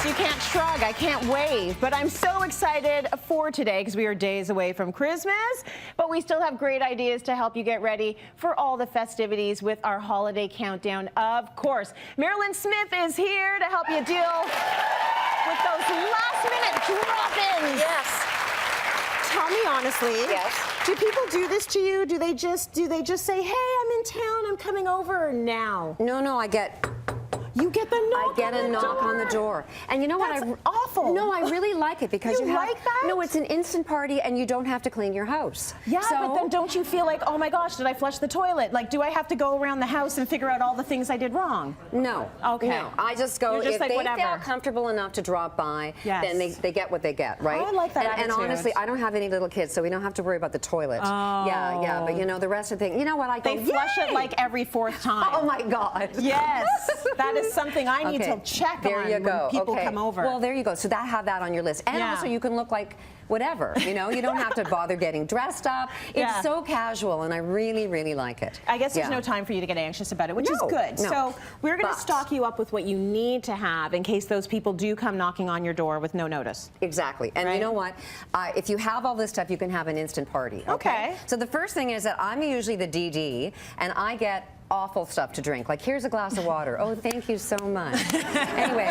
So you can't shrug, I can't wave, but I'm so excited for today because we are days away from Christmas, but we still have great ideas to help you get ready for all the festivities with our holiday countdown, of course. Mairlyn Smith is here to help you deal with those last-minute drop-ins. Yes. Tell me honestly, yes. Do people do this to you? Do they just say, hey, I'm in town, I'm coming over now? No, You get the knock. I get a knock on the door. And you know what? That's awful. No, I really like it because you have, like that? No, it's an instant party and you don't have to clean your house. Yeah, but then don't you feel like, oh my gosh, did I flush the toilet? Like, do I have to go around the house and figure out all the things I did wrong? No. Okay. No, I just go, You're just if like, they whatever. feel comfortable enough to drop by, Yes. then they get what they get, right? Oh, I like that and attitude. honestly, I don't have any little kids, so we don't have to worry about the toilet. Oh. Yeah, but you know, the rest of the thing, you know what, I go, They flush it like every fourth time. Oh my God. Yes, that is something I need Okay. to check there on you go. when people Okay. come over. Well, there you go. So have that on your list. And Yeah. also you can look like whatever, you know, you don't have to bother getting dressed up. It's Yeah. so casual and I really, really like it. I guess there's no time for you to get anxious about it, which is good. No. So we're going to But- stock you up with what you need to have in case those people do come knocking on your door with no notice. Exactly. And Right. you know what? If you have all this stuff, you can have an instant party. Okay. So the first thing is that I'm usually the DD and I get awful stuff to drink. Like, here's a glass of water. Oh, thank you so much. Anyway,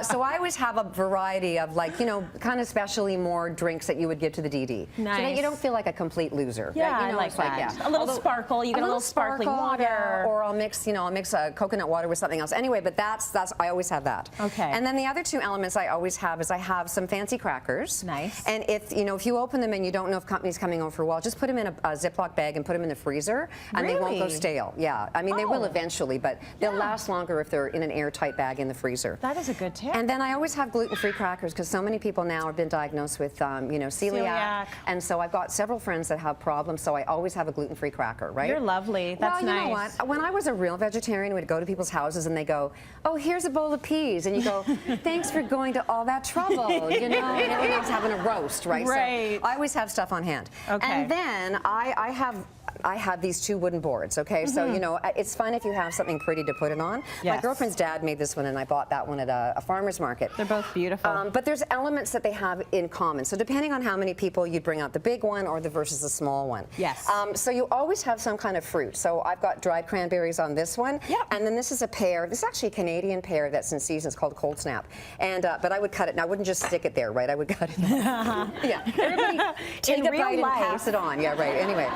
so I always have a variety of, like, you know, kind of specially more drinks that you would give to the DD. Nice. So that you don't feel like a complete loser. Yeah, right? You know, I like it's that. yeah. A little sparkle. You get a little sparkling water. Yeah, or I'll mix, you know, coconut water with something else. Anyway, but that's I always have that. Okay. And then the other two elements I always have is I have some fancy crackers. Nice. And if you open them and you don't know if company's coming over for a while, just put them in a Ziploc bag and put them in the freezer, and they won't go Really? stale. Yeah. I mean, they will eventually, but they'll last longer if they're in an airtight bag in the freezer. That is a good tip. And then I always have gluten-free crackers because so many people now have been diagnosed with, you know, celiac. And so I've got several friends that have problems, so I always have a gluten-free cracker, right? You're lovely. That's well, you nice. know what? When I was a real vegetarian, we'd go to people's houses and they go, oh, here's a bowl of peas. And you go, thanks for going to all that trouble, you know? And everyone else having a roast, right? Right. So I always have stuff on hand. Okay. And then I have these two wooden boards, okay? So, you know, it's fun if you have something pretty to put it on. Yes. My girlfriend's dad made this one and I bought that one at a farmer's market. They're both beautiful. But there's elements that they have in common. So depending on how many people, you'd bring out the big one or versus the small one. Yes. So you always have some kind of fruit. So I've got dried cranberries on this one. Yep. And then this is a pear. This is actually a Canadian pear that's in season. It's called Cold Snap. And but I would cut it. Now I wouldn't just stick it there, right? I would cut it. Yeah. Everybody take In a real bite life. and pass it on. Yeah, right. Anyway.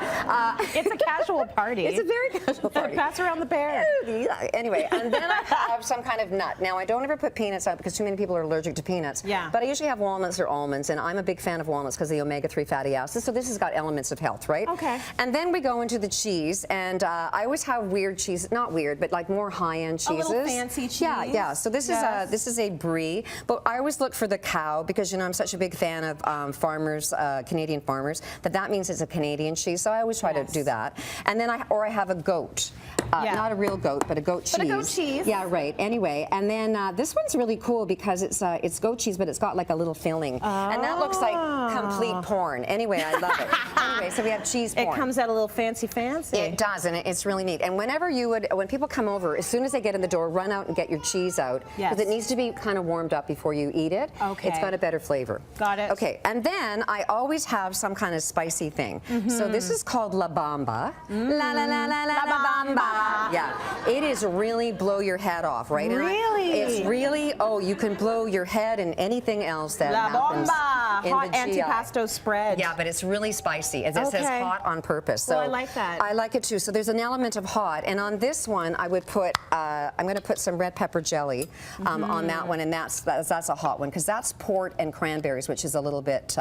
It's a casual party. It's a very casual party. Pass around the pear. Yeah. Anyway, and then I have some kind of nut. Now, I don't ever put peanuts out because too many people are allergic to peanuts. Yeah. But I usually have walnuts or almonds, and I'm a big fan of walnuts because of the omega-3 fatty acids. So this has got elements of health, right? Okay. And then we go into the cheese, and I always have weird cheese, not weird, but like more high-end cheeses. A little fancy cheese. Yeah. So this is a brie, but I always look for the cow because you know I'm such a big fan of farmers, Canadian farmers. That means it's a Canadian cheese. So I always try to do that. And then I have a goat. Not a real goat, but a goat cheese. But a goat cheese. Yeah, right. Anyway, and then this one's really cool because it's goat cheese, but it's got like a little filling, and that looks like complete porn. Anyway, I love it. Anyway, so we have cheese porn. It comes out a little fancy. It does, and it's really neat. And when people come over, as soon as they get in the door, run out and get your cheese out because it needs to be kind of warmed up before you eat it. Okay. It's got a better flavor. Got it. Okay, and then I always have some kind of spicy thing. So this is called La Bamba. La la la la la la Bamba. Yeah, it is really blow your head off, right? Really? It's really, you can blow your head and anything else that La happens Bomba, in hot the GI. antipasto spread. Yeah, but it's really spicy. It says hot on purpose. So Well, I like that. I like it too. So there's an element of hot, and on this one, I would put. I'm going to put some red pepper jelly on that one, and that's a hot one because that's port and cranberries, which is a little bit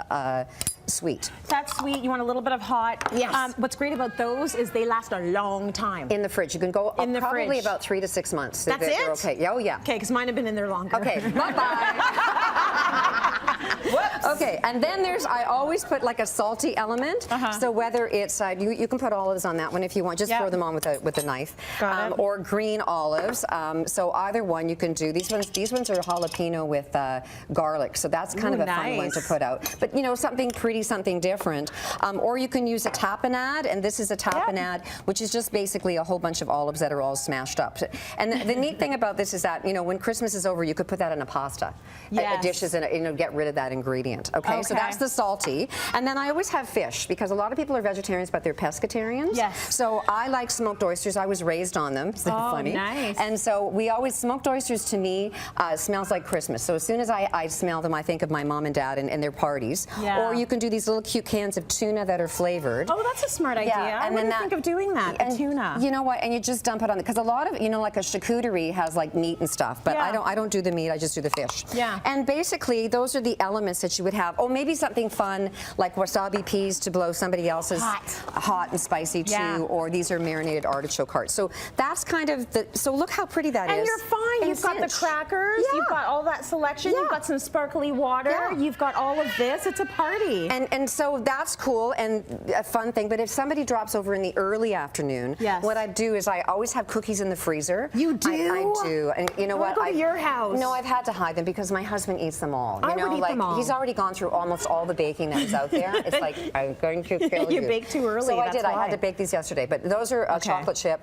sweet. That's sweet. You want a little bit of hot. Yes. What's great about those is they last a long time. In the fridge. You can go in the probably fridge. about 3 to 6 months. That's it? They're okay. Oh, yeah. Okay, because mine have been in there longer. Okay, bye-bye. Whoops. Okay, and then I always put like a salty element. So whether it's, you can put olives on that one if you want, just throw them on with a knife. Got it. Or green olives. So either one you can do. These ones are jalapeno with garlic, so that's kind of a fun one to put out. But you know, something pretty, something different. Or you can use a tapenade, and this is a tapenade, which is just basically a whole bunch of olives that are all smashed up. And the neat thing about this is that, you know, when Christmas is over, you could put that in a pasta, dishes, and you know, get rid of that ingredient. Okay, so that's the salty. And then I always have fish, because a lot of people are vegetarians, but they're pescatarians. Yes. So I like smoked oysters. I was raised on them. So funny. Nice. And so we always, smoked oysters to me smells like Christmas. So as soon as I smell them, I think of my mom and dad and their parties. Yeah. Or you can do these little cute cans of tuna that are flavored. Oh, that's a smart idea. I wouldn't think of doing that, the tuna. You know what? And you just dump it on, because a lot of, you know, like a charcuterie has like meat and stuff, but I don't do the meat, I just do the fish. Yeah. And basically, those are the elements that you would have. Oh, maybe something fun, like wasabi peas to blow somebody else's hot and spicy too, or these are marinated artichoke hearts. So that's kind of so look how pretty that is. And you're fine. You've got the crackers, you've got all that selection, you've got some sparkly water, you've got all of this. It's a party. And so that's cool and a fun thing, but if somebody drops over in the early afternoon, what I do is I always have cookies in the freezer. You do? I do. And you know what? I go to your house. No, I've had to hide them because my husband eats them all. You I know, would eat like them all. he's already gone through almost all the baking that is out there. It's like, I'm going to kill you. You baked too early. So I that's did. why. I had to bake these yesterday, but those are a chocolate chip.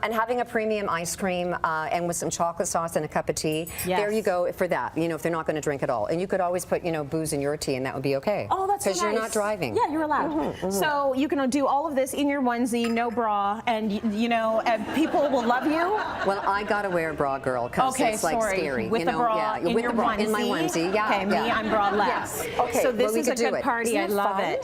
And having a premium ice cream and with some chocolate sauce and a cup of tea. There you go for that. You know, if they're not going to drink at all, and you could always put, you know, booze in your tea, and that would be okay. Oh, that's so nice. Because you're not driving. Yeah, you're allowed. So you can do all of this in your onesie, no bra, and you know, people will love you. Well, I gotta wear a bra, girl, because it's like scary. With you the know? bra in with your the bra onesie. In my onesie, Okay, me, I'm braless. Okay, So this well, we is a could do good it. party. Isn't I it love fun? it.